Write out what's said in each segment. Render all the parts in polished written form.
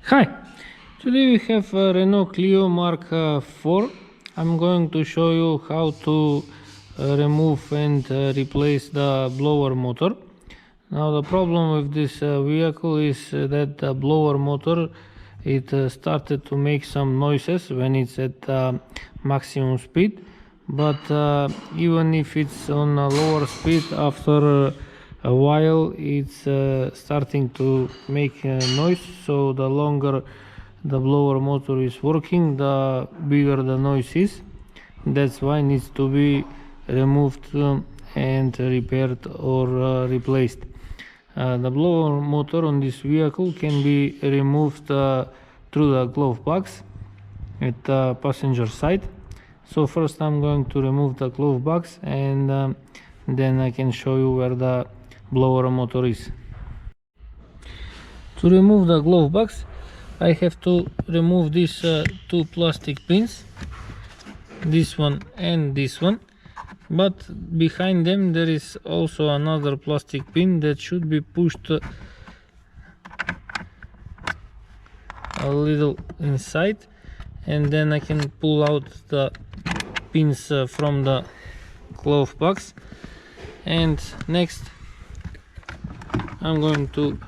Hi, today we have a Renault Clio Mark 4. I'm going to show you how to remove and replace the blower motor. Now the problem with this vehicle is that the blower motor started to make some noises when it's at maximum speed, but even if it's on a lower speed, after a while it's starting to make noise. So the longer the blower motor is working, the bigger the noise is. That's why it needs to be removed and repaired or replaced. The blower motor on this vehicle can be removed through the glove box at the passenger side. So first I'm going to remove the glove box, and then I can show you where the blower motor is. To remove the glove box, I have to remove these two plastic pins, this one and this one, but behind them there is also another plastic pin that should be pushed a little inside, and then I can pull out the pins from the glove box. And next I'm going to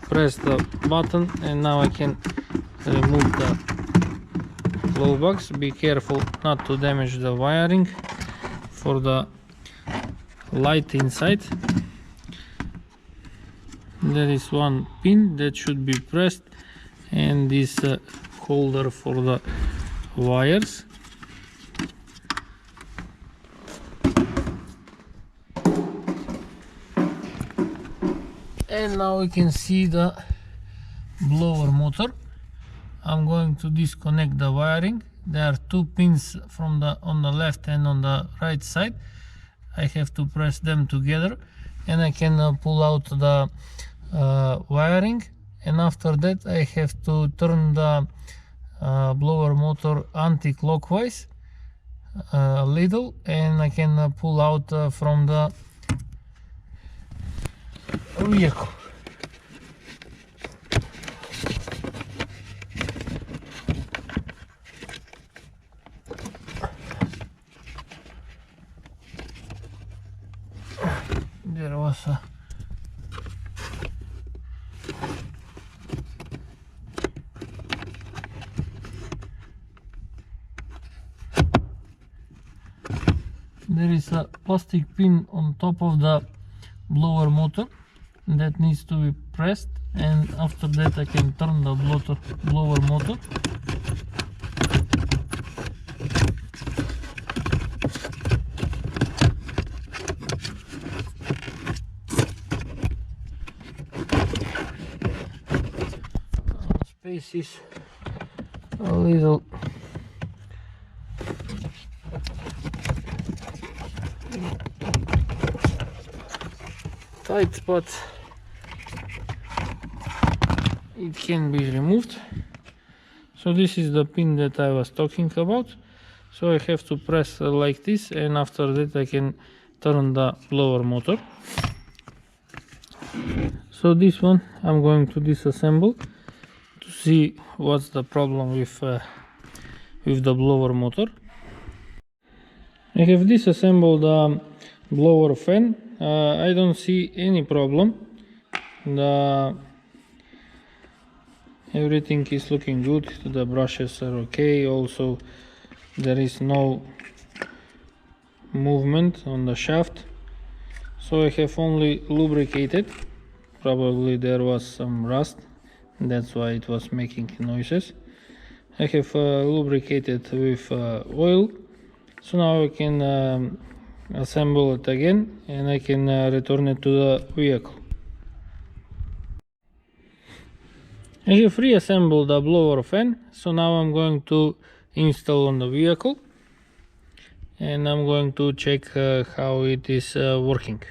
press the button, and now I can remove the glove box. Be careful not to damage the wiring for the light inside. There is one pin that should be pressed, and this holder for the wires. And now we can see the blower motor. I'm going to disconnect the wiring. There are two pins on the left and on the right side. I have to press them together, and I can pull out the wiring. And after that I have to turn the blower motor anti-clockwise a little, and I can pull out from the vehicle. There was a plastic pin on top of the blower motor that needs to be pressed, and after that I can turn the blower motor. Space is a little tight, but it can be removed. So this is the pin that I was talking about. So I have to press like this, and after that I can turn the blower motor. So this one I'm going to disassemble to see what's the problem with the blower motor. I have disassembled the blower fan. I don't see any problem. Everything is looking good. The brushes are okay. Also, there is no movement on the shaft. So I have only lubricated. Probably there was some rust, that's why it was making noises. I have lubricated with oil. So now I can assemble it again, and I can return it to the vehicle. I have reassembled the blower fan, so now I'm going to install on the vehicle, and I'm going to check how it is working.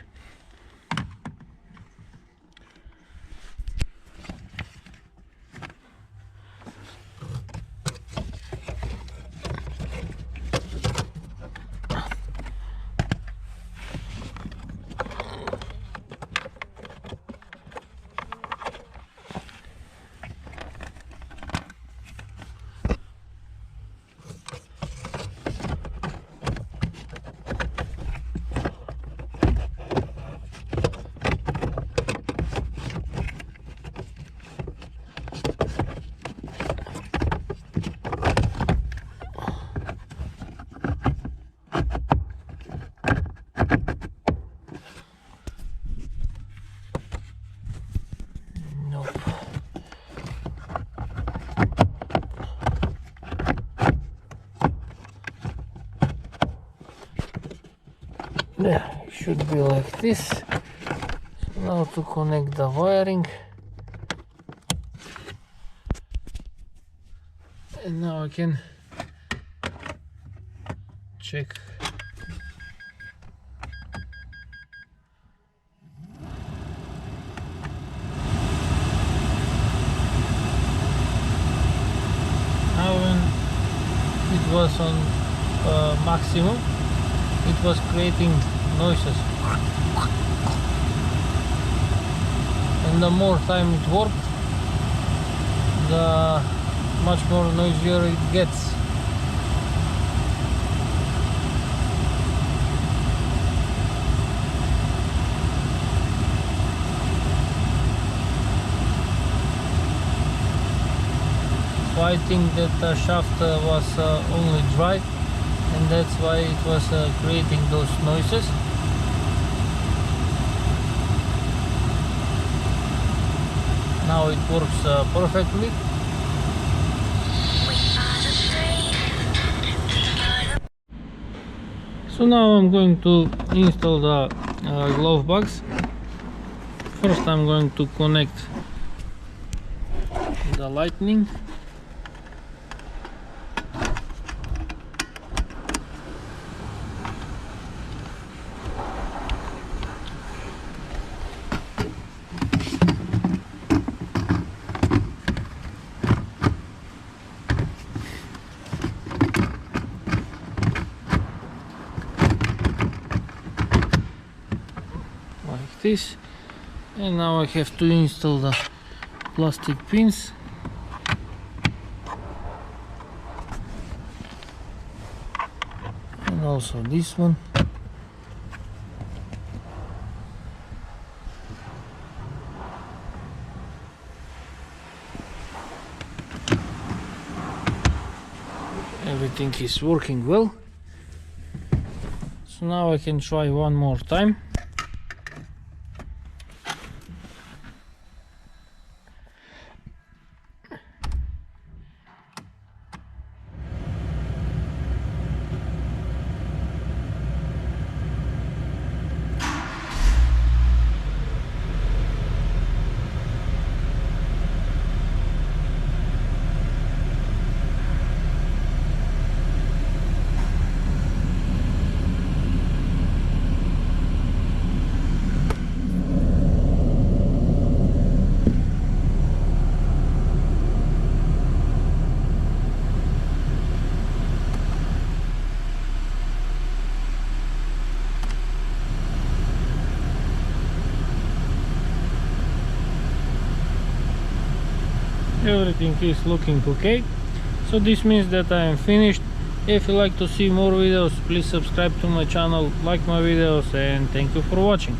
should be like this. So now to connect the wiring, and now I can check. Now when it was on maximum, it was creating noises, and the more time it worked, the much more noisier it gets. So I think that the shaft was only dry, and that's why it was creating those noises. Now it works perfectly. So now I'm going to install the glove box. First I'm going to connect the lightning. This, and now I have to install the plastic pins. And also this one. Everything is working well. So now I can try one more time. Everything is looking okay, so this means that I am finished. If you like to see more videos, please subscribe to my channel, like my videos, and thank you for watching.